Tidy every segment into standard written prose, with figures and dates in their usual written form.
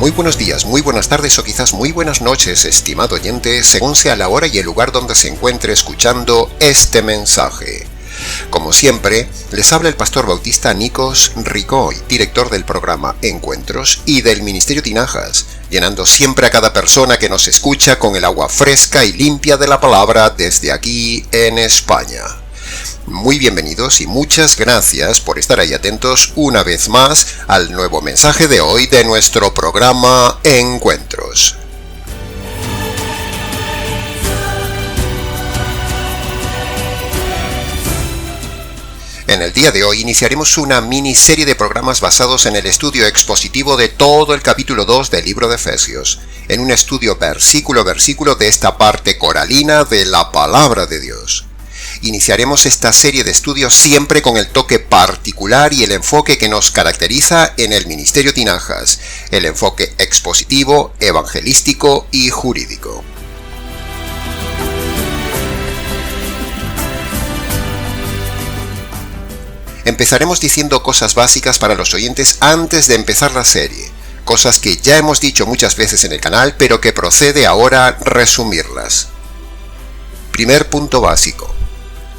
Muy buenos días, muy buenas tardes o quizás muy buenas noches, estimado oyente, según sea la hora y el lugar donde se encuentre escuchando este mensaje. Como siempre, les habla el pastor bautista Nikos Ricoy, director del programa Encuentros y del Ministerio Tinajas, llenando siempre a cada persona que nos escucha con el agua fresca y limpia de la palabra desde aquí en España. Muy bienvenidos y muchas gracias por estar ahí atentos una vez más al nuevo mensaje de hoy de nuestro programa Encuentros. En el día de hoy iniciaremos una miniserie de programas basados en el estudio expositivo de todo el capítulo 2 del libro de Efesios, en un estudio versículo a versículo de esta parte coralina de la palabra de Dios. Iniciaremos esta serie de estudios siempre con el toque particular y el enfoque que nos caracteriza en el Ministerio Tinajas, el enfoque expositivo, evangelístico y jurídico. Empezaremos diciendo cosas básicas para los oyentes antes de empezar la serie, cosas que ya hemos dicho muchas veces en el canal, pero que procede ahora resumirlas. Primer punto básico.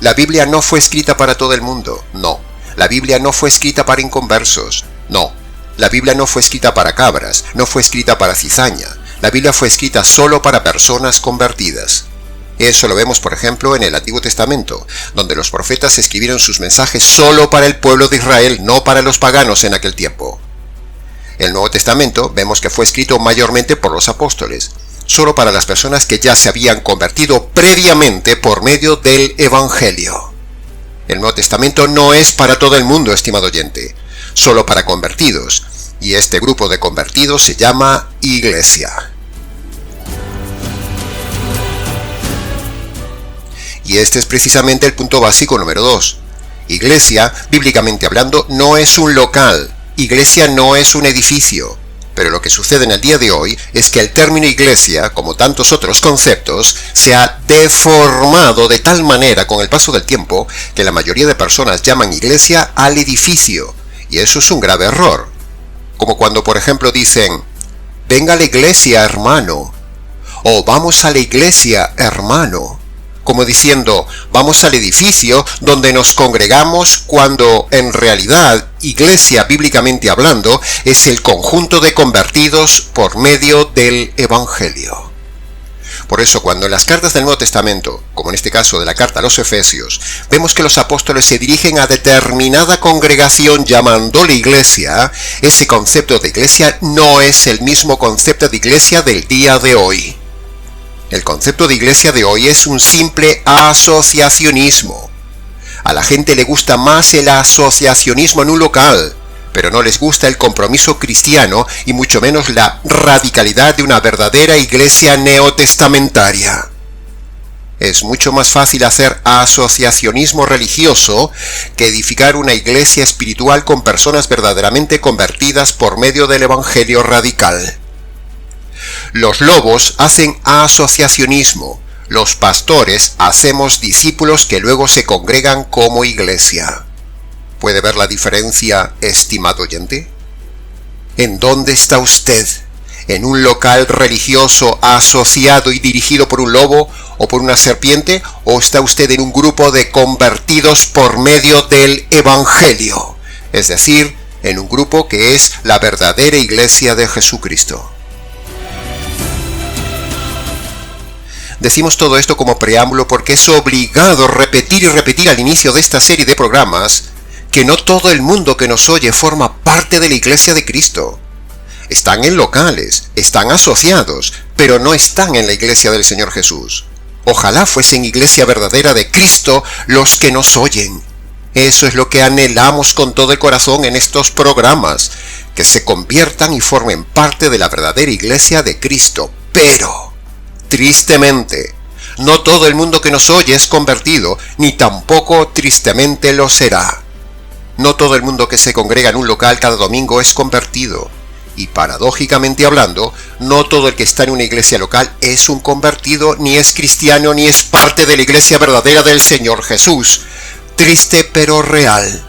La Biblia no fue escrita para todo el mundo, no. La Biblia no fue escrita para inconversos, no. La Biblia no fue escrita para cabras, no fue escrita para cizaña. La Biblia fue escrita solo para personas convertidas. Eso lo vemos, por ejemplo, en el Antiguo Testamento, donde los profetas escribieron sus mensajes solo para el pueblo de Israel, no para los paganos en aquel tiempo. El Nuevo Testamento vemos que fue escrito mayormente por los apóstoles, solo para las personas que ya se habían convertido previamente por medio del Evangelio. El Nuevo Testamento no es para todo el mundo, estimado oyente, solo para convertidos, y este grupo de convertidos se llama Iglesia. Y este es precisamente el punto básico número 2. Iglesia, bíblicamente hablando, no es un local. Iglesia no es un edificio. Pero lo que sucede en el día de hoy es que el término iglesia, como tantos otros conceptos, se ha deformado de tal manera con el paso del tiempo que la mayoría de personas llaman iglesia al edificio. Y eso es un grave error. Como cuando, por ejemplo, dicen, venga a la iglesia, hermano. O vamos a la iglesia, hermano. Como diciendo, vamos al edificio donde nos congregamos, cuando en realidad, iglesia bíblicamente hablando, es el conjunto de convertidos por medio del Evangelio. Por eso, cuando en las cartas del Nuevo Testamento, como en este caso de la carta a los Efesios, vemos que los apóstoles se dirigen a determinada congregación llamándole iglesia, ese concepto de iglesia no es el mismo concepto de iglesia del día de hoy. El concepto de iglesia de hoy es un simple asociacionismo. A la gente le gusta más el asociacionismo en un local, pero no les gusta el compromiso cristiano y mucho menos la radicalidad de una verdadera iglesia neotestamentaria. Es mucho más fácil hacer asociacionismo religioso que edificar una iglesia espiritual con personas verdaderamente convertidas por medio del evangelio radical. Los lobos hacen asociacionismo, los pastores hacemos discípulos que luego se congregan como iglesia. ¿Puede ver la diferencia, estimado oyente? ¿En dónde está usted? ¿En un local religioso asociado y dirigido por un lobo o por una serpiente? ¿O está usted en un grupo de convertidos por medio del Evangelio? Es decir, en un grupo que es la verdadera iglesia de Jesucristo. Decimos todo esto como preámbulo porque es obligado repetir y repetir al inicio de esta serie de programas que no todo el mundo que nos oye forma parte de la iglesia de Cristo. Están en locales, están asociados, pero no están en la iglesia del Señor Jesús. Ojalá fuesen iglesia verdadera de Cristo los que nos oyen. Eso es lo que anhelamos con todo el corazón en estos programas, que se conviertan y formen parte de la verdadera iglesia de Cristo. Pero tristemente, no todo el mundo que nos oye es convertido, ni tampoco tristemente lo será. No todo el mundo que se congrega en un local cada domingo es convertido. Y paradójicamente hablando, no todo el que está en una iglesia local es un convertido, ni es cristiano, ni es parte de la iglesia verdadera del Señor Jesús. Triste pero real.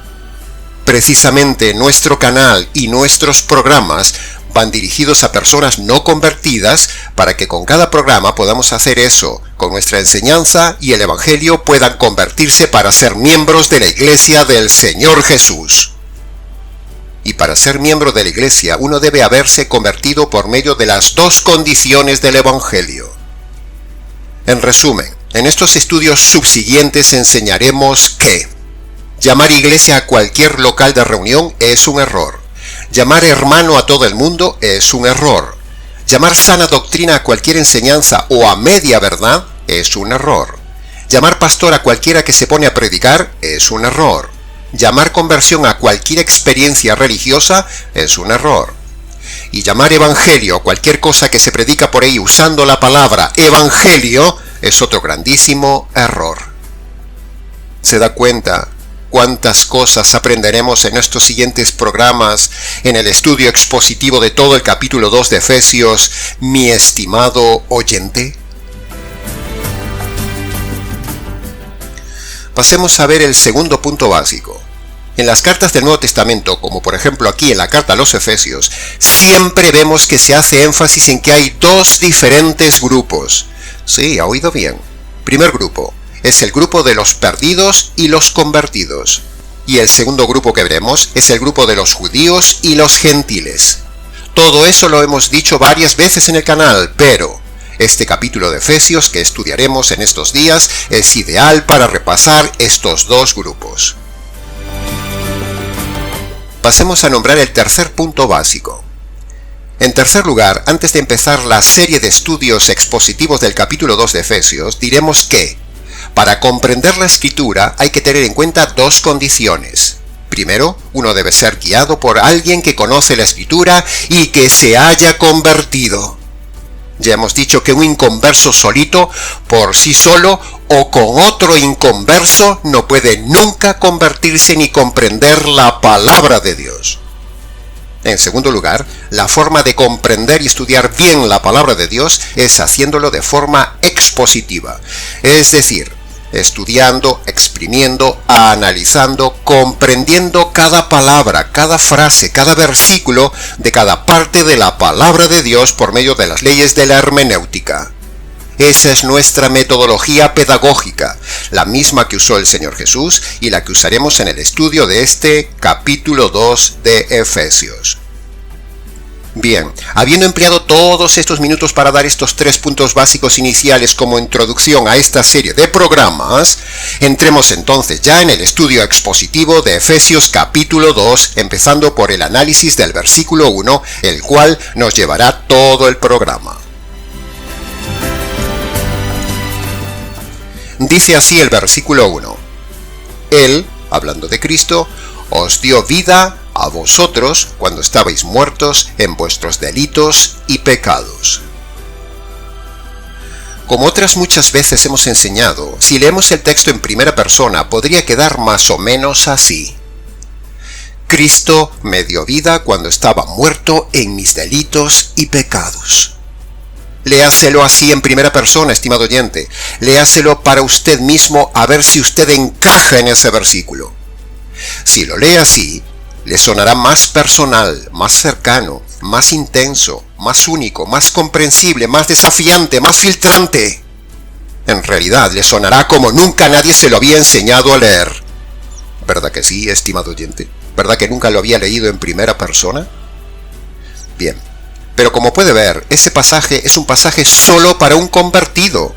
Precisamente nuestro canal y nuestros programas van dirigidos a personas no convertidas para que con cada programa podamos hacer eso, con nuestra enseñanza y el Evangelio puedan convertirse para ser miembros de la Iglesia del Señor Jesús. Y para ser miembro de la Iglesia uno debe haberse convertido por medio de las dos condiciones del Evangelio. En resumen, en estos estudios subsiguientes enseñaremos que llamar iglesia a cualquier local de reunión es un error. Llamar hermano a todo el mundo es un error. Llamar sana doctrina a cualquier enseñanza o a media verdad es un error. Llamar pastor a cualquiera que se pone a predicar es un error. Llamar conversión a cualquier experiencia religiosa es un error. Y llamar evangelio a cualquier cosa que se predica por ahí usando la palabra evangelio es otro grandísimo error. ¿Se da cuenta cuántas cosas aprenderemos en estos siguientes programas en el estudio expositivo de todo el capítulo 2 de Efesios, mi estimado oyente? Pasemos a ver el segundo punto básico. En las cartas del Nuevo Testamento, como por ejemplo aquí en la carta a los Efesios, siempre vemos que se hace énfasis en que hay dos diferentes grupos. Sí, ha oído bien. Primer grupo es el grupo de los perdidos y los convertidos. Y el segundo grupo que veremos es el grupo de los judíos y los gentiles. Todo eso lo hemos dicho varias veces en el canal, pero este capítulo de Efesios que estudiaremos en estos días es ideal para repasar estos dos grupos. Pasemos a nombrar el tercer punto básico. En tercer lugar, antes de empezar la serie de estudios expositivos del capítulo 2 de Efesios, diremos que para comprender la Escritura hay que tener en cuenta dos condiciones. Primero, uno debe ser guiado por alguien que conoce la Escritura y que se haya convertido. Ya hemos dicho que un inconverso solito, por sí solo o con otro inconverso, no puede nunca convertirse ni comprender la palabra de Dios. En segundo lugar, la forma de comprender y estudiar bien la palabra de Dios es haciéndolo de forma expositiva, es decir, estudiando, exprimiendo, analizando, comprendiendo cada palabra, cada frase, cada versículo de cada parte de la palabra de Dios por medio de las leyes de la hermenéutica. Esa es nuestra metodología pedagógica, la misma que usó el Señor Jesús y la que usaremos en el estudio de este capítulo 2 de Efesios. Bien, habiendo empleado todos estos minutos para dar estos tres puntos básicos iniciales como introducción a esta serie de programas, entremos entonces ya en el estudio expositivo de Efesios capítulo 2, empezando por el análisis del versículo 1, el cual nos llevará todo el programa. Dice así el versículo 1. Él, hablando de Cristo, os dio vida a vosotros cuando estabais muertos en vuestros delitos y pecados. Como otras muchas veces hemos enseñado, si leemos el texto en primera persona podría quedar más o menos así. Cristo me dio vida cuando estaba muerto en mis delitos y pecados. Léaselo así en primera persona, estimado oyente. Léaselo para usted mismo a ver si usted encaja en ese versículo. Si lo lee así, le sonará más personal, más cercano, más intenso, más único, más comprensible, más desafiante, más filtrante. En realidad le sonará como nunca nadie se lo había enseñado a leer. ¿Verdad que sí, estimado oyente? ¿Verdad que nunca lo había leído en primera persona? Bien, pero como puede ver, ese pasaje es un pasaje solo para un convertido.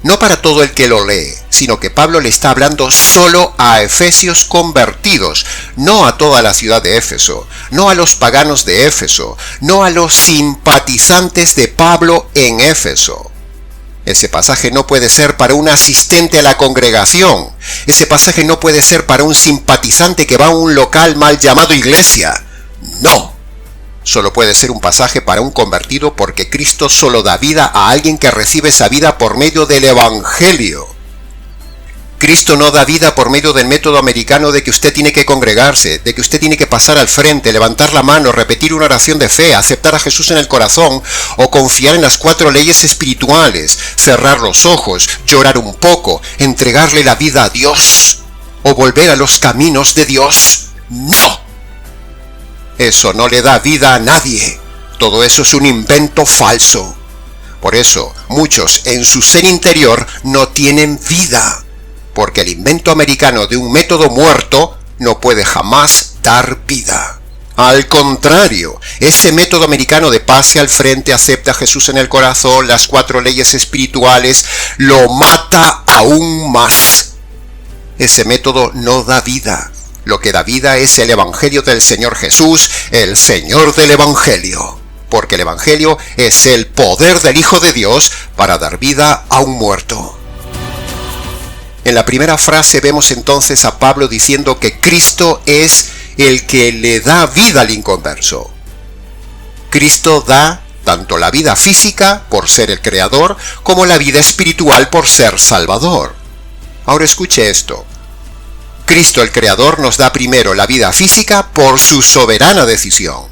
No para todo el que lo lee, sino que Pablo le está hablando solo a efesios convertidos, no a toda la ciudad de Éfeso, no a los paganos de Éfeso, no a los simpatizantes de Pablo en Éfeso. Ese pasaje no puede ser para un asistente a la congregación. Ese pasaje no puede ser para un simpatizante que va a un local mal llamado iglesia. No. Solo puede ser un pasaje para un convertido porque Cristo solo da vida a alguien que recibe esa vida por medio del Evangelio. Cristo no da vida por medio del método americano de que usted tiene que congregarse, de que usted tiene que pasar al frente, levantar la mano, repetir una oración de fe, aceptar a Jesús en el corazón o confiar en las 4 leyes espirituales, cerrar los ojos, llorar un poco, entregarle la vida a Dios o volver a los caminos de Dios. ¡No! Eso no le da vida a nadie. todo eso es un invento falso. Por eso, muchos en su ser interior no tienen vida, porque el invento americano de un método muerto no puede jamás dar vida. Al contrario, ese método americano de pase al frente, acepta a Jesús en el corazón, las 4 leyes espirituales, lo mata aún más. Ese método no da vida. Lo que da vida es el Evangelio del Señor Jesús, el Señor del Evangelio. Porque el Evangelio es el poder del Hijo de Dios para dar vida a un muerto. En la primera frase vemos entonces a Pablo diciendo que Cristo es el que le da vida al inconverso. Cristo da tanto la vida física por ser el Creador, como la vida espiritual por ser Salvador. Ahora escuche esto. Cristo el Creador nos da primero la vida física por su soberana decisión,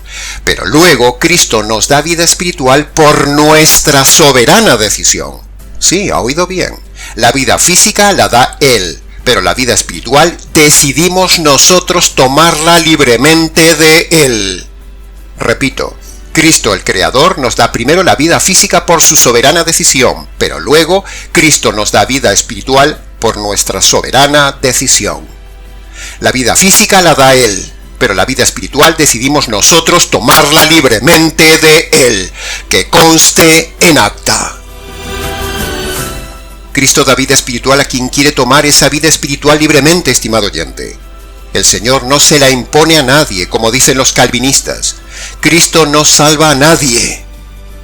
pero luego Cristo nos da vida espiritual por nuestra soberana decisión. Sí, ha oído bien. La vida física la da Él, pero la vida espiritual decidimos nosotros tomarla libremente de Él. Repito, Cristo el Creador nos da primero la vida física por su soberana decisión, pero luego Cristo nos da vida espiritual por nuestra soberana decisión. La vida física la da Él, pero la vida espiritual decidimos nosotros tomarla libremente de Él. Que conste en acta. Cristo da vida espiritual a quien quiere tomar esa vida espiritual libremente, estimado oyente. El Señor no se la impone a nadie, como dicen los calvinistas. Cristo no salva a nadie.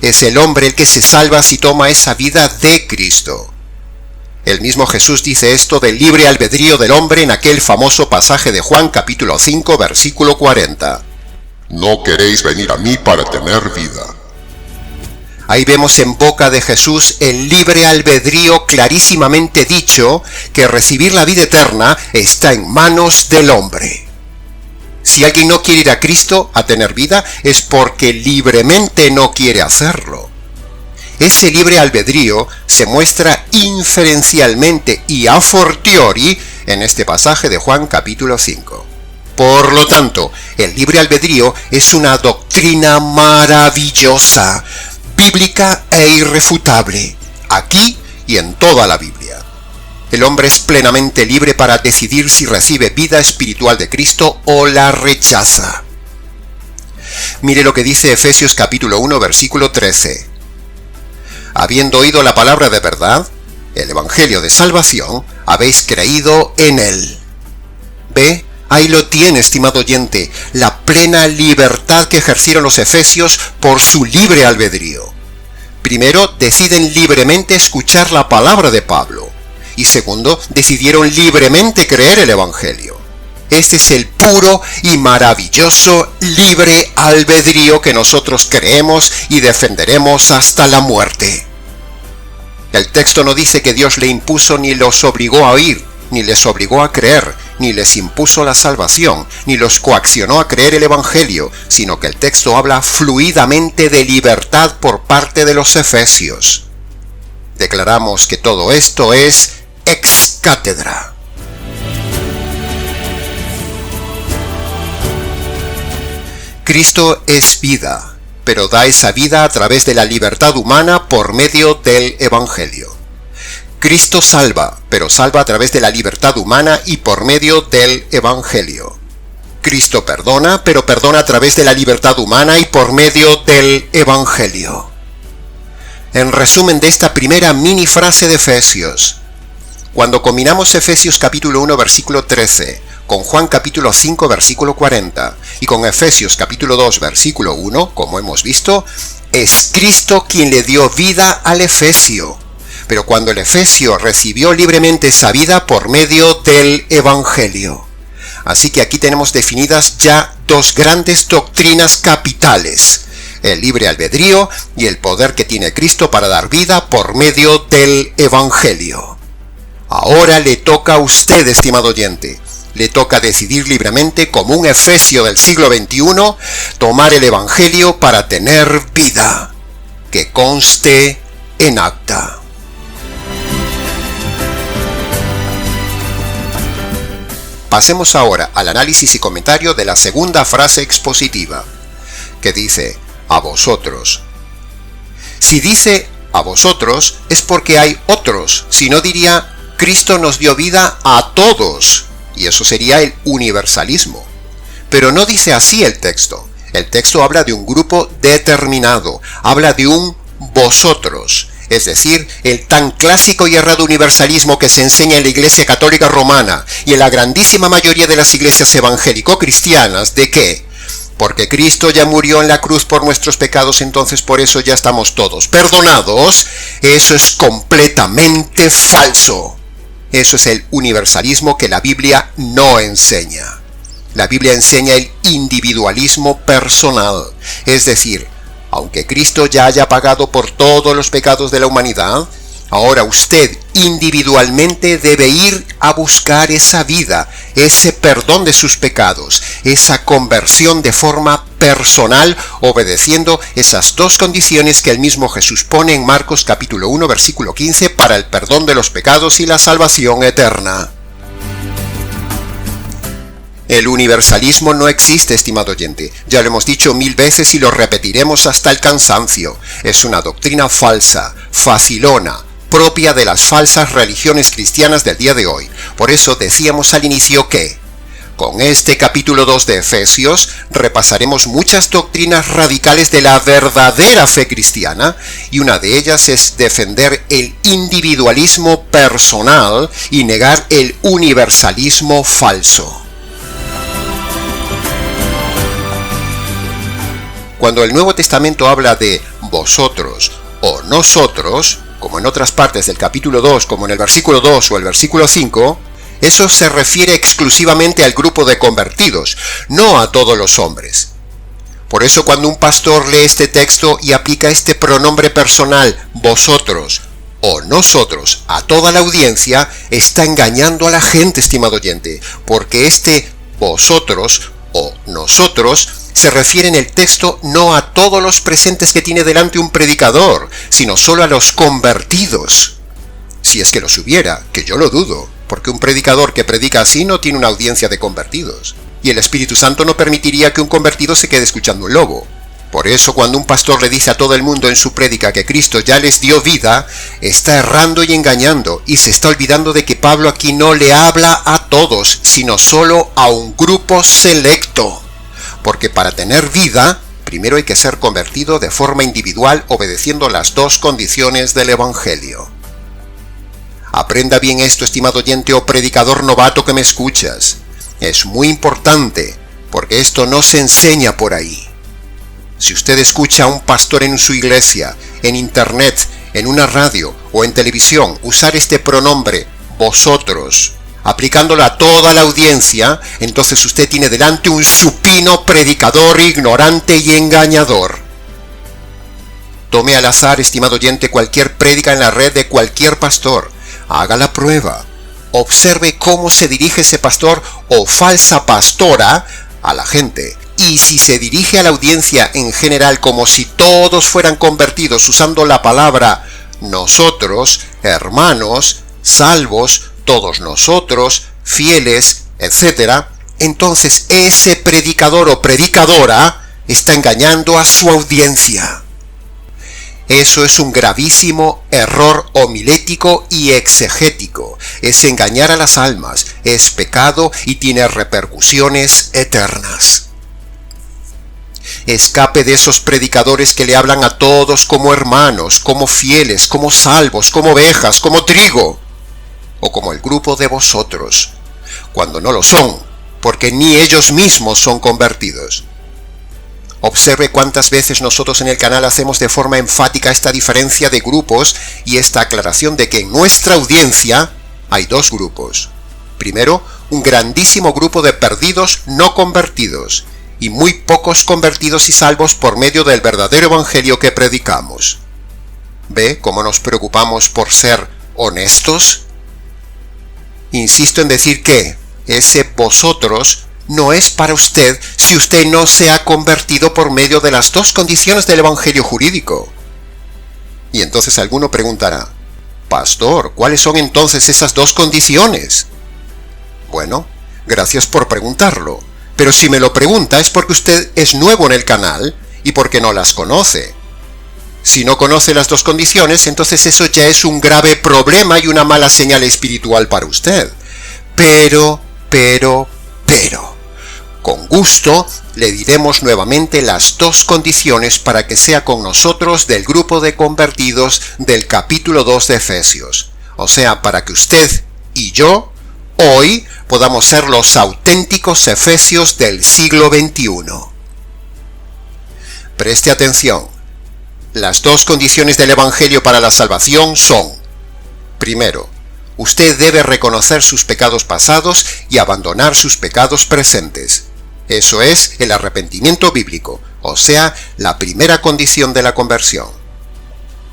Es el hombre el que se salva si toma esa vida de Cristo. El mismo Jesús dice esto del libre albedrío del hombre en aquel famoso pasaje de Juan capítulo 5, versículo 40. No queréis venir a mí para tener vida. Ahí vemos en boca de Jesús el libre albedrío clarísimamente dicho que recibir la vida eterna está en manos del hombre. Si alguien no quiere ir a Cristo a tener vida es porque libremente no quiere hacerlo. Ese libre albedrío se muestra inferencialmente y a fortiori en este pasaje de Juan capítulo 5. Por lo tanto, el libre albedrío es una doctrina maravillosa, bíblica e irrefutable, aquí y en toda la Biblia. El hombre es plenamente libre para decidir si recibe vida espiritual de Cristo o la rechaza. Mire lo que dice Efesios capítulo 1, versículo 13. Habiendo oído la palabra de verdad, el Evangelio de salvación, habéis creído en él. ¿Ve? Ahí lo tiene, estimado oyente, la plena libertad que ejercieron los efesios por su libre albedrío. Primero, deciden libremente escuchar la palabra de Pablo. Y segundo, decidieron libremente creer el Evangelio. Este es el puro y maravilloso libre albedrío que nosotros creemos y defenderemos hasta la muerte. El texto no dice que Dios le impuso ni los obligó a oír, ni les obligó a creer, ni les impuso la salvación, ni los coaccionó a creer el Evangelio, sino que el texto habla fluidamente de libertad por parte de los efesios. Declaramos que todo esto es ex cátedra. Cristo es vida, pero da esa vida a través de la libertad humana por medio del Evangelio. Cristo salva, pero salva a través de la libertad humana y por medio del Evangelio. Cristo perdona, pero perdona a través de la libertad humana y por medio del Evangelio. En resumen de esta primera mini frase de Efesios, cuando combinamos Efesios capítulo 1 versículo 13 con Juan capítulo 5 versículo 40 y con Efesios capítulo 2 versículo 1, como hemos visto, es Cristo quien le dio vida al efesio. Pero cuando el efesio recibió libremente esa vida por medio del Evangelio. Así que aquí tenemos definidas ya dos grandes doctrinas capitales: el libre albedrío y el poder que tiene Cristo para dar vida por medio del Evangelio. Ahora le toca a usted, estimado oyente, le toca decidir libremente, como un efesio del siglo XXI, tomar el Evangelio para tener vida. Que conste en acta. Pasemos ahora al análisis y comentario de la segunda frase expositiva, que dice: a vosotros. Si dice a vosotros es porque hay otros, si no diría Cristo nos dio vida a todos, y eso sería el universalismo. Pero no dice así el texto. El texto habla de un grupo determinado, habla de un vosotros, es decir, el tan clásico y errado universalismo que se enseña en la Iglesia Católica Romana y en la grandísima mayoría de las iglesias evangélico-cristianas, de que, porque Cristo ya murió en la cruz por nuestros pecados, entonces por eso ya estamos todos perdonados. Eso es completamente falso. Eso es el universalismo que la Biblia no enseña. La Biblia enseña el individualismo personal, es decir, aunque Cristo ya haya pagado por todos los pecados de la humanidad, ahora usted individualmente debe ir a buscar esa vida, ese perdón de sus pecados, esa conversión de forma personal, obedeciendo esas dos condiciones que el mismo Jesús pone en Marcos capítulo 1, versículo 15, para el perdón de los pecados y la salvación eterna. El universalismo no existe, estimado oyente. Ya lo hemos dicho 1000 veces y lo repetiremos hasta el cansancio. Es una doctrina falsa, facilona, propia de las falsas religiones cristianas del día de hoy. Por eso decíamos al inicio que, con este capítulo 2 de Efesios, repasaremos muchas doctrinas radicales de la verdadera fe cristiana, y una de ellas es defender el individualismo personal y negar el universalismo falso. Cuando el Nuevo Testamento habla de vosotros o nosotros, como en otras partes del capítulo 2, como en el versículo 2 o el versículo 5, eso se refiere exclusivamente al grupo de convertidos, no a todos los hombres. Por eso cuando un pastor lee este texto y aplica este pronombre personal, vosotros o nosotros, a toda la audiencia, está engañando a la gente, estimado oyente, porque este vosotros o nosotros se refiere en el texto no a todos los presentes que tiene delante un predicador, sino solo a los convertidos. Si es que los hubiera, que yo lo dudo, porque un predicador que predica así no tiene una audiencia de convertidos, y el Espíritu Santo no permitiría que un convertido se quede escuchando un lobo. Por eso cuando un pastor le dice a todo el mundo en su prédica que Cristo ya les dio vida, está errando y engañando, y se está olvidando de que Pablo aquí no le habla a todos, sino solo a un grupo selecto. Porque para tener vida, primero hay que ser convertido de forma individual obedeciendo las dos condiciones del Evangelio. Aprenda bien esto, estimado oyente o predicador novato que me escuchas. Es muy importante, porque esto no se enseña por ahí. Si usted escucha a un pastor en su iglesia, en internet, en una radio o en televisión usar este pronombre, vosotros, aplicándolo a toda la audiencia, entonces usted tiene delante un supino predicador ignorante y engañador. Tome al azar, estimado oyente, cualquier prédica en la red de cualquier pastor. Haga la prueba. Observe cómo se dirige ese pastor o falsa pastora a la gente. Y si se dirige a la audiencia en general como si todos fueran convertidos usando la palabra nosotros, hermanos, salvos, todos nosotros, fieles, etc., entonces ese predicador o predicadora está engañando a su audiencia. Eso es un gravísimo error homilético y exegético. Es engañar a las almas, es pecado y tiene repercusiones eternas. Escape de esos predicadores que le hablan a todos como hermanos, como fieles, como salvos, como ovejas, como trigo, o como el grupo de vosotros, cuando no lo son, porque ni ellos mismos son convertidos. Observe cuántas veces nosotros en el canal hacemos de forma enfática esta diferencia de grupos y esta aclaración de que en nuestra audiencia hay dos grupos. Primero, un grandísimo grupo de perdidos no convertidos, y muy pocos convertidos y salvos por medio del verdadero evangelio que predicamos. ¿Ve cómo nos preocupamos por ser honestos? Insisto en decir que ese vosotros no es para usted si usted no se ha convertido por medio de las dos condiciones del evangelio jurídico. Y entonces alguno preguntará, Pastor, ¿cuáles son entonces esas dos condiciones? Bueno, gracias por preguntarlo. Pero si me lo pregunta es porque usted es nuevo en el canal y porque no las conoce. Si no conoce las dos condiciones, entonces eso ya es un grave problema y una mala señal espiritual para usted. Pero, con gusto le diremos nuevamente las dos condiciones para que sea con nosotros del grupo de convertidos del capítulo 2 de Efesios. O sea, para que usted y yo hoy podamos ser los auténticos efesios del siglo XXI. Preste atención. Las dos condiciones del Evangelio para la salvación son: primero, usted debe reconocer sus pecados pasados y abandonar sus pecados presentes. Eso es el arrepentimiento bíblico, o sea, la primera condición de la conversión.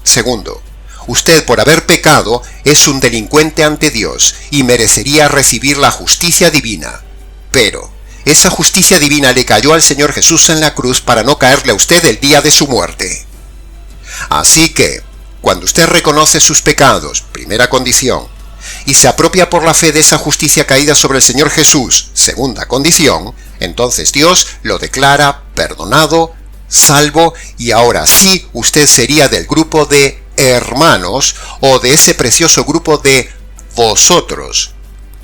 Segundo, usted por haber pecado es un delincuente ante Dios y merecería recibir la justicia divina. Pero esa justicia divina le cayó al Señor Jesús en la cruz para no caerle a usted el día de su muerte. Así que, cuando usted reconoce sus pecados, primera condición, y se apropia por la fe de esa justicia caída sobre el Señor Jesús, segunda condición, entonces Dios lo declara perdonado, salvo, y ahora sí usted sería del grupo de hermanos o de ese precioso grupo de vosotros.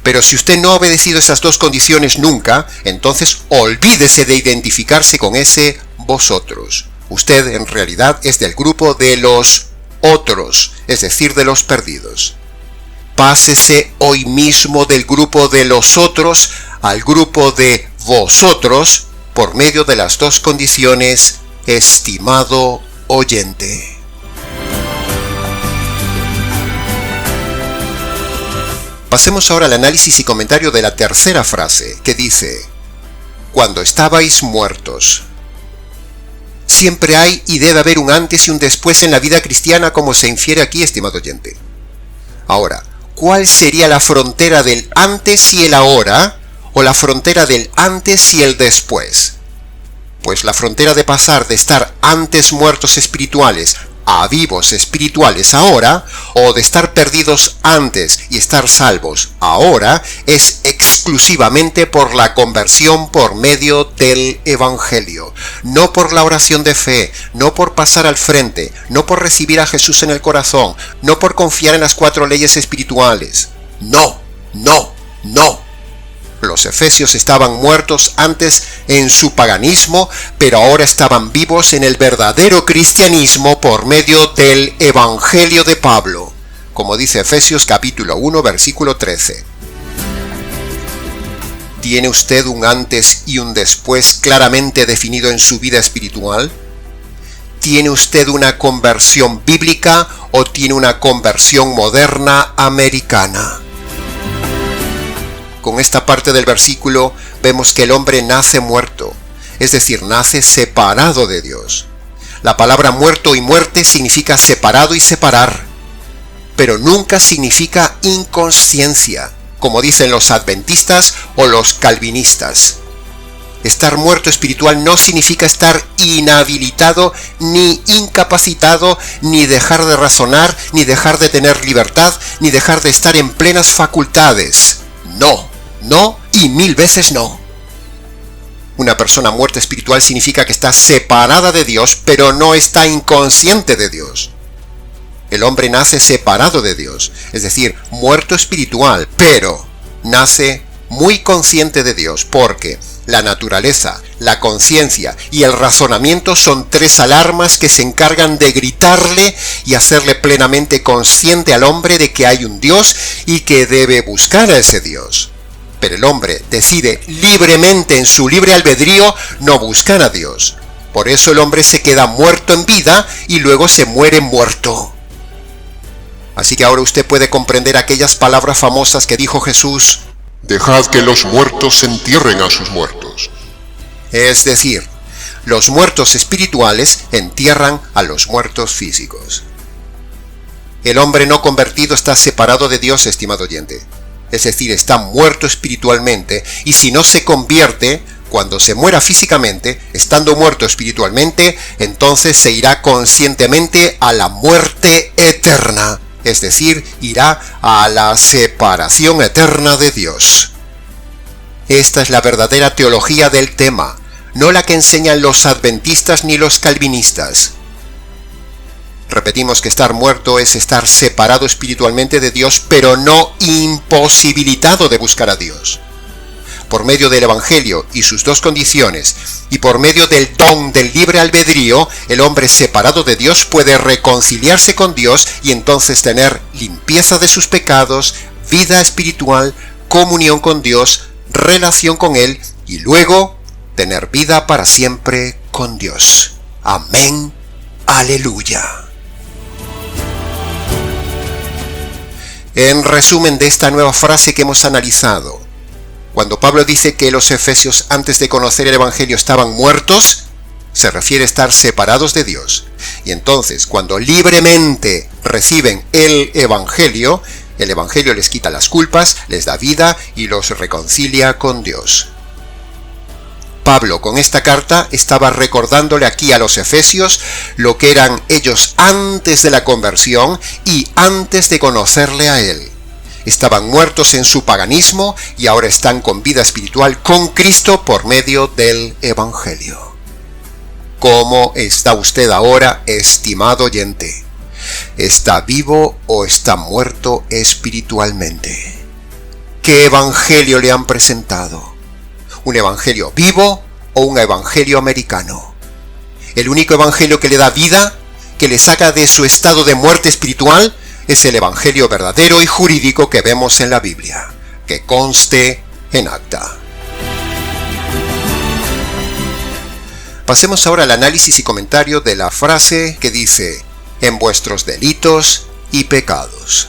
Pero si usted no ha obedecido esas dos condiciones nunca, entonces olvídese de identificarse con ese vosotros. Usted en realidad es del grupo de los otros, es decir, de los perdidos. Pásese hoy mismo del grupo de los otros al grupo de vosotros por medio de las dos condiciones, estimado oyente. Pasemos ahora al análisis y comentario de la tercera frase, que dice: cuando estabais muertos. Siempre hay y debe haber un antes y un después en la vida cristiana, como se infiere aquí, estimado oyente. Ahora, ¿cuál sería la frontera del antes y el ahora, o la frontera del antes y el después? Pues la frontera de pasar de estar antes muertos espirituales a vivos espirituales ahora, o de estar perdidos antes y estar salvos ahora, es exclusivamente por la conversión por medio del Evangelio. No por la oración de fe, no por pasar al frente, no por recibir a Jesús en el corazón, no por confiar en las 4 leyes espirituales. No. Los efesios estaban muertos antes en su paganismo, pero ahora estaban vivos en el verdadero cristianismo por medio del Evangelio de Pablo, como dice Efesios capítulo 1, versículo 13. ¿Tiene usted un antes y un después claramente definido en su vida espiritual? ¿Tiene usted una conversión bíblica o tiene una conversión moderna americana? Con esta parte del versículo vemos que el hombre nace muerto, es decir, nace separado de Dios. La palabra muerto y muerte significa separado y separar, pero nunca significa inconsciencia, como dicen los adventistas o los calvinistas. Estar muerto espiritual no significa estar inhabilitado, ni incapacitado, ni dejar de razonar, ni dejar de tener libertad, ni dejar de estar en plenas facultades. No y 1000 veces no. Una persona muerta espiritual significa que está separada de Dios, pero no está inconsciente de Dios. El hombre nace separado de Dios, es decir, muerto espiritual, pero nace muy consciente de Dios, porque la naturaleza, la conciencia y el razonamiento son 3 alarmas que se encargan de gritarle y hacerle plenamente consciente al hombre de que hay un Dios y que debe buscar a ese Dios. Pero el hombre decide libremente en su libre albedrío no buscar a Dios. Por eso el hombre se queda muerto en vida y luego se muere muerto. Así que ahora usted puede comprender aquellas palabras famosas que dijo Jesús: dejad que los muertos entierren a sus muertos. Es decir, los muertos espirituales entierran a los muertos físicos. El hombre no convertido está separado de Dios, estimado oyente. Es decir, está muerto espiritualmente, y si no se convierte, cuando se muera físicamente, estando muerto espiritualmente, entonces se irá conscientemente a la muerte eterna. Es decir, irá a la separación eterna de Dios. Esta es la verdadera teología del tema. no la que enseñan los adventistas ni los calvinistas. Repetimos que estar muerto es estar separado espiritualmente de Dios, pero no imposibilitado de buscar a Dios. Por medio del Evangelio y sus dos condiciones, y por medio del don del libre albedrío, el hombre separado de Dios puede reconciliarse con Dios y entonces tener limpieza de sus pecados, vida espiritual, comunión con Dios, relación con Él y luego tener vida para siempre con Dios. Amén. Aleluya. En resumen de esta nueva frase que hemos analizado, cuando Pablo dice que los efesios antes de conocer el Evangelio estaban muertos, se refiere a estar separados de Dios. Y entonces, cuando libremente reciben el Evangelio les quita las culpas, les da vida y los reconcilia con Dios. Pablo con esta carta estaba recordándole aquí a los efesios lo que eran ellos antes de la conversión y antes de conocerle a él. Estaban muertos en su paganismo y ahora están con vida espiritual con Cristo por medio del Evangelio. ¿Cómo está usted ahora, estimado oyente? ¿Está vivo o está muerto espiritualmente? ¿Qué evangelio le han presentado? ¿Un evangelio vivo o un evangelio americano? El único evangelio que le da vida, que le saca de su estado de muerte espiritual, es el evangelio verdadero y jurídico que vemos en la Biblia, que conste en acta. Pasemos ahora al análisis y comentario de la frase que dice: en vuestros delitos y pecados.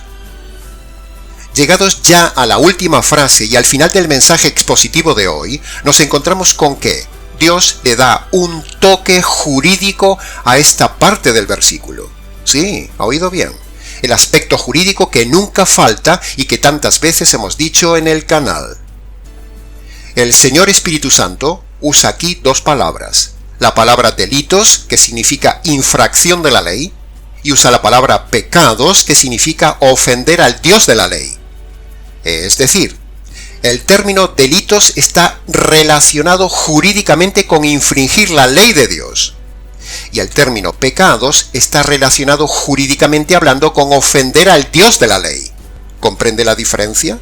Llegados ya a la última frase y al final del mensaje expositivo de hoy, nos encontramos con que Dios le da un toque jurídico a esta parte del versículo. Sí, ha oído bien. El aspecto jurídico que nunca falta y que tantas veces hemos dicho en el canal. El Señor Espíritu Santo usa aquí dos palabras. La palabra delitos, que significa infracción de la ley, y usa la palabra pecados, que significa ofender al Dios de la ley. Es decir, el término delitos está relacionado jurídicamente con infringir la ley de Dios, y el término pecados está relacionado jurídicamente hablando con ofender al Dios de la ley. ¿Comprende la diferencia?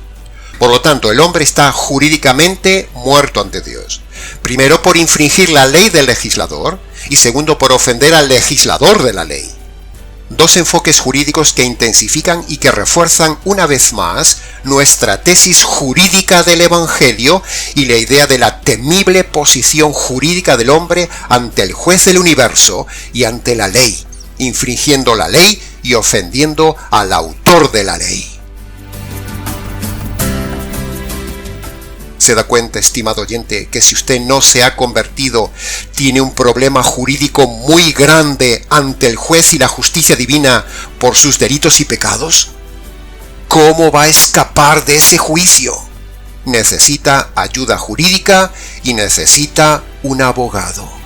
Por lo tanto, el hombre está jurídicamente muerto ante Dios. Primero por infringir la ley del legislador y segundo por ofender al legislador de la ley. Dos enfoques jurídicos que intensifican y que refuerzan una vez más nuestra tesis jurídica del Evangelio y la idea de la temible posición jurídica del hombre ante el juez del universo y ante la ley, infringiendo la ley y ofendiendo al autor de la ley. Se da cuenta, estimado oyente, que si usted no se ha convertido, tiene un problema jurídico muy grande ante el juez y la justicia divina por sus delitos y pecados. ¿Cómo va a escapar de ese juicio? Necesita ayuda jurídica y necesita un abogado.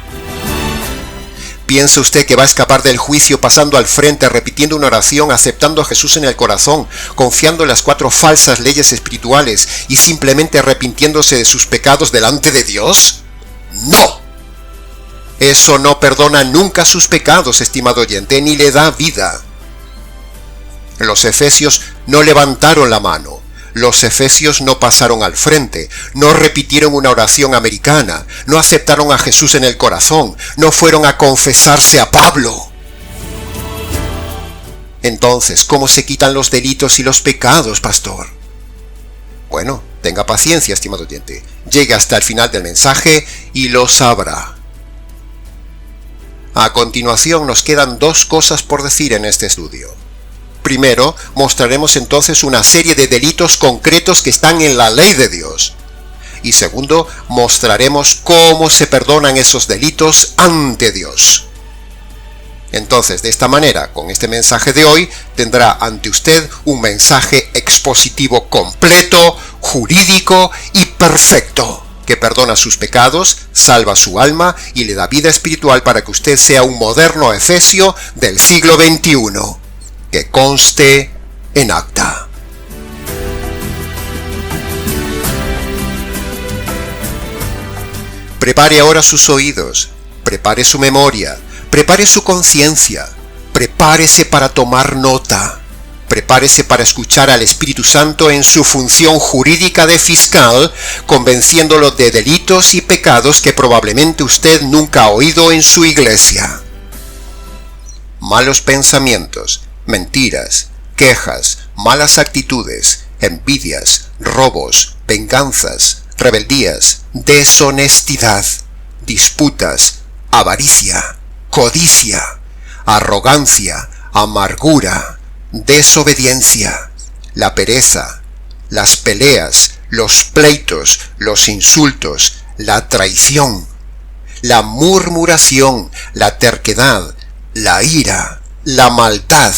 ¿Piensa usted que va a escapar del juicio pasando al frente, repitiendo una oración, aceptando a Jesús en el corazón, confiando en las 4 falsas leyes espirituales y simplemente arrepintiéndose de sus pecados delante de Dios? ¡No! Eso no perdona nunca sus pecados, estimado oyente, ni le da vida. Los efesios no levantaron la mano. Los efesios no pasaron al frente, no repitieron una oración americana, no aceptaron a Jesús en el corazón, no fueron a confesarse a Pablo. Entonces, ¿cómo se quitan los delitos y los pecados, pastor? Bueno, tenga paciencia, estimado oyente. Llegue hasta el final del mensaje y lo sabrá. A continuación nos quedan 2 cosas por decir en este estudio. Primero, mostraremos entonces una serie de delitos concretos que están en la ley de Dios. Y segundo, mostraremos cómo se perdonan esos delitos ante Dios. Entonces, de esta manera, con este mensaje de hoy, tendrá ante usted un mensaje expositivo completo, jurídico y perfecto, que perdona sus pecados, salva su alma y le da vida espiritual para que usted sea un moderno efesio del siglo XXI. Que conste en acta. Prepare ahora sus oídos, prepare su memoria, prepare su conciencia, prepárese para tomar nota, prepárese para escuchar al Espíritu Santo en su función jurídica de fiscal, convenciéndolo de delitos y pecados que probablemente usted nunca ha oído en su iglesia. Malos pensamientos, mentiras, quejas, malas actitudes, envidias, robos, venganzas, rebeldías, deshonestidad, disputas, avaricia, codicia, arrogancia, amargura, desobediencia, la pereza, las peleas, los pleitos, los insultos, la traición, la murmuración, la terquedad, la ira, la maldad,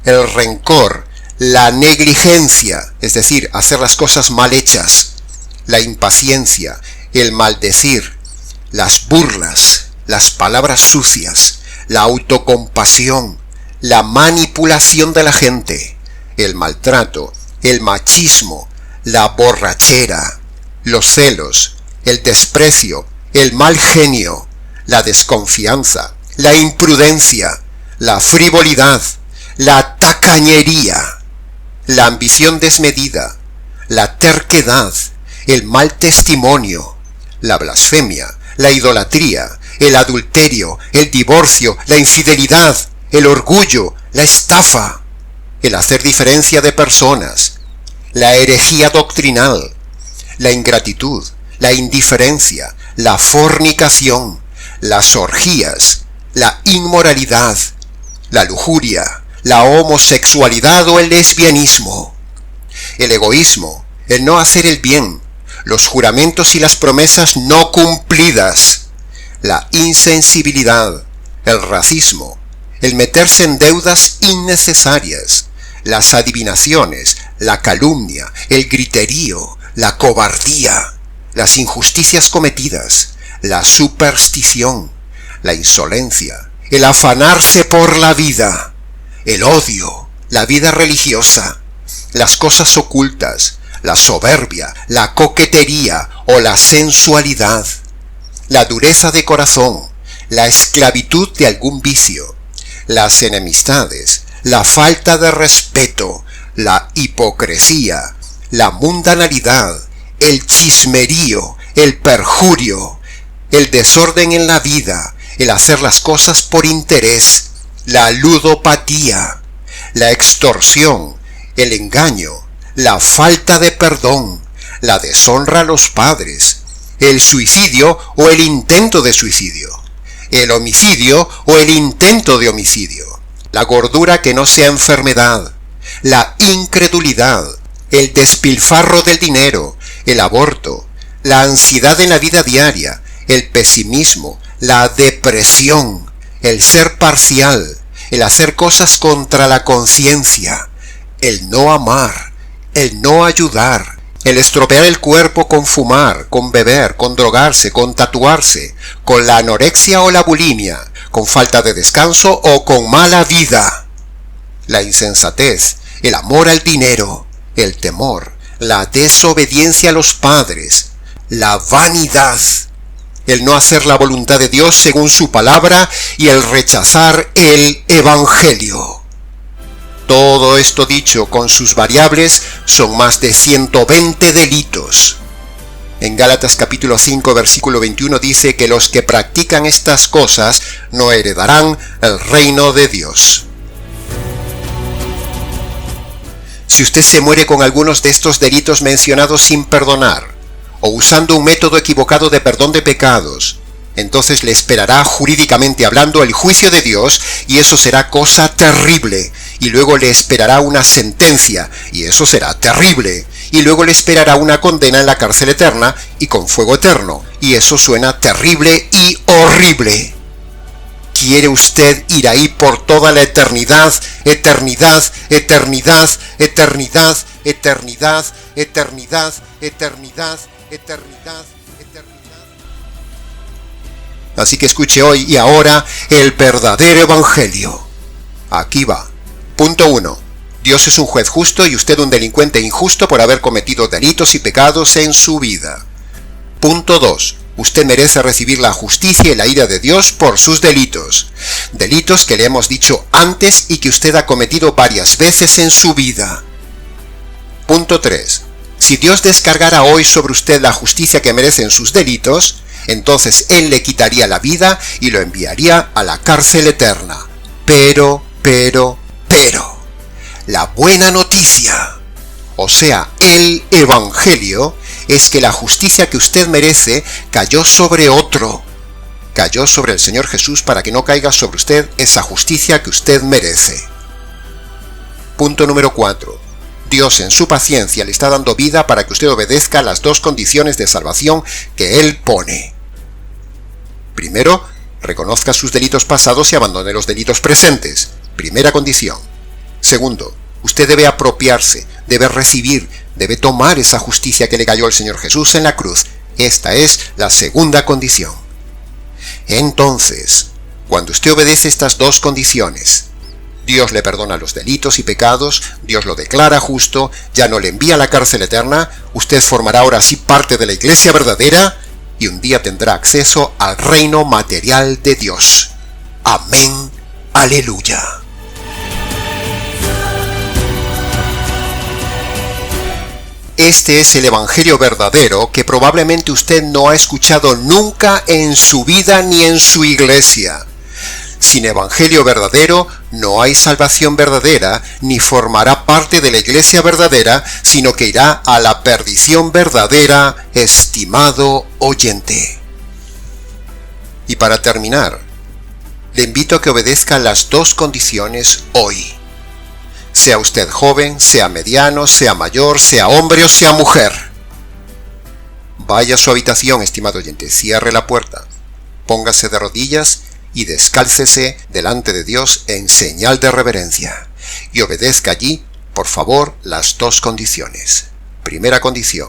el rencor, la negligencia, es decir, hacer las cosas mal hechas, la impaciencia, el maldecir, las burlas, las palabras sucias, la autocompasión, la manipulación de la gente, el maltrato, el machismo, la borrachera, los celos, el desprecio, el mal genio, la desconfianza, la imprudencia, la frivolidad, la tacañería, la ambición desmedida, la terquedad, el mal testimonio, la blasfemia, la idolatría, el adulterio, el divorcio, la infidelidad, el orgullo, la estafa, el hacer diferencia de personas, la herejía doctrinal, la ingratitud, la indiferencia, la fornicación, las orgías, la inmoralidad, la lujuria, la homosexualidad o el lesbianismo, el egoísmo, el no hacer el bien, los juramentos y las promesas no cumplidas, la insensibilidad, el racismo, el meterse en deudas innecesarias, las adivinaciones, la calumnia, el griterío, la cobardía, las injusticias cometidas, la superstición, la insolencia, el afanarse por la vida, el odio, la vida religiosa, las cosas ocultas, la soberbia, la coquetería o la sensualidad, la dureza de corazón, la esclavitud de algún vicio, las enemistades, la falta de respeto, la hipocresía, la mundanalidad, el chismerío, el perjurio, el desorden en la vida, el hacer las cosas por interés, la ludopatía, la extorsión, el engaño, la falta de perdón, la deshonra a los padres, el suicidio o el intento de suicidio, el homicidio o el intento de homicidio, la gordura que no sea enfermedad, la incredulidad, el despilfarro del dinero, el aborto, la ansiedad en la vida diaria, el pesimismo, la depresión, el ser parcial, el hacer cosas contra la conciencia, el no amar, el no ayudar, el estropear el cuerpo con fumar, con beber, con drogarse, con tatuarse, con la anorexia o la bulimia, con falta de descanso o con mala vida, la insensatez, el amor al dinero, el temor, la desobediencia a los padres, la vanidad, el no hacer la voluntad de Dios según su palabra y el rechazar el Evangelio. Todo esto dicho con sus variables son más de 120 delitos. En Gálatas capítulo 5 versículo 21 dice que los que practican estas cosas no heredarán el reino de Dios. Si usted se muere con algunos de estos delitos mencionados sin perdonar, o usando un método equivocado de perdón de pecados, entonces le esperará jurídicamente hablando el juicio de Dios y eso será cosa terrible, y luego le esperará una sentencia y eso será terrible, y luego le esperará una condena en la cárcel eterna y con fuego eterno, y eso suena terrible y horrible. ¿Quiere usted ir ahí por toda la eternidad, eternidad, eternidad, eternidad, eternidad, eternidad, eternidad, eternidad, eternidad? Así que escuche hoy y ahora el verdadero evangelio. Aquí va. Punto 1. Dios es un juez justo y usted un delincuente injusto por haber cometido delitos y pecados en su vida. Punto 2. usted merece recibir la justicia y la ira de Dios por sus delitos. Delitos que le hemos dicho antes y que usted ha cometido varias veces en su vida. Punto 3. Si Dios descargara hoy sobre usted la justicia que merecen sus delitos, entonces Él le quitaría la vida y lo enviaría a la cárcel eterna. Pero, la buena noticia, o sea, el Evangelio, es que la justicia que usted merece cayó sobre otro. Cayó sobre el Señor Jesús para que no caiga sobre usted esa justicia que usted merece. Punto número 4. Dios en su paciencia le está dando vida para que usted obedezca las dos condiciones de salvación que Él pone. Primero, reconozca sus delitos pasados y abandone los delitos presentes. Primera condición. Segundo, usted debe apropiarse, debe recibir, debe tomar esa justicia que le cayó al Señor Jesús en la cruz. Esta es la segunda condición. Entonces, cuando usted obedece estas dos condiciones, Dios le perdona los delitos y pecados, Dios lo declara justo, ya no le envía a la cárcel eterna, usted formará ahora sí parte de la iglesia verdadera y un día tendrá acceso al reino material de Dios. Amén. Aleluya. Este es el Evangelio verdadero que probablemente usted no ha escuchado nunca en su vida ni en su iglesia. Sin Evangelio verdadero no hay salvación verdadera, ni formará parte de la iglesia verdadera, sino que irá a la perdición verdadera, estimado oyente. Y para terminar, le invito a que obedezca las dos condiciones hoy. Sea usted joven, sea mediano, sea mayor, sea hombre o sea mujer. Vaya a su habitación, estimado oyente, cierre la puerta, póngase de rodillas y descálcese delante de Dios en señal de reverencia, y obedezca allí, por favor, las dos condiciones. Primera condición,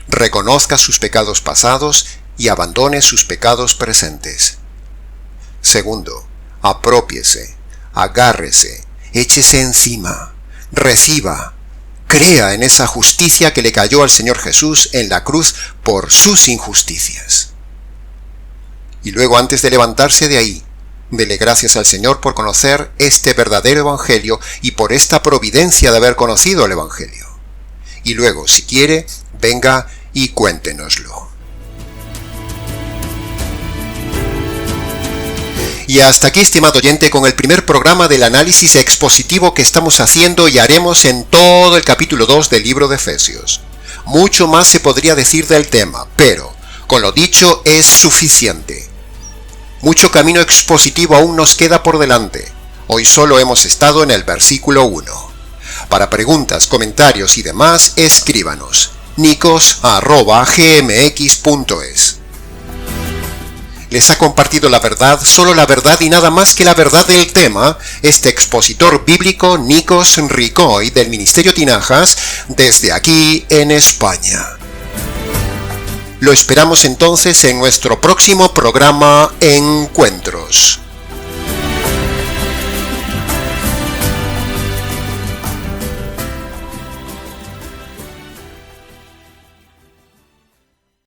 reconozca sus pecados pasados y abandone sus pecados presentes. Segundo, aprópiese, agárrese, échese encima, reciba, crea en esa justicia que le cayó al Señor Jesús en la cruz por sus injusticias. Y luego, antes de levantarse de ahí, dele gracias al Señor por conocer este verdadero Evangelio y por esta providencia de haber conocido el Evangelio. Y luego, si quiere, venga y cuéntenoslo. Y hasta aquí, estimado oyente, con el primer programa del análisis expositivo que estamos haciendo y haremos en todo el capítulo 2 del libro de Efesios. Mucho más se podría decir del tema, pero con lo dicho es suficiente. Mucho camino expositivo aún nos queda por delante. Hoy solo hemos estado en el versículo 1. Para preguntas, comentarios y demás, escríbanos nicos@gmx.es. Les ha compartido la verdad, solo la verdad y nada más que la verdad del tema, este expositor bíblico Nikos Ricoi del Ministerio Tinajas, desde aquí en España. Lo esperamos entonces en nuestro próximo programa Encuentros.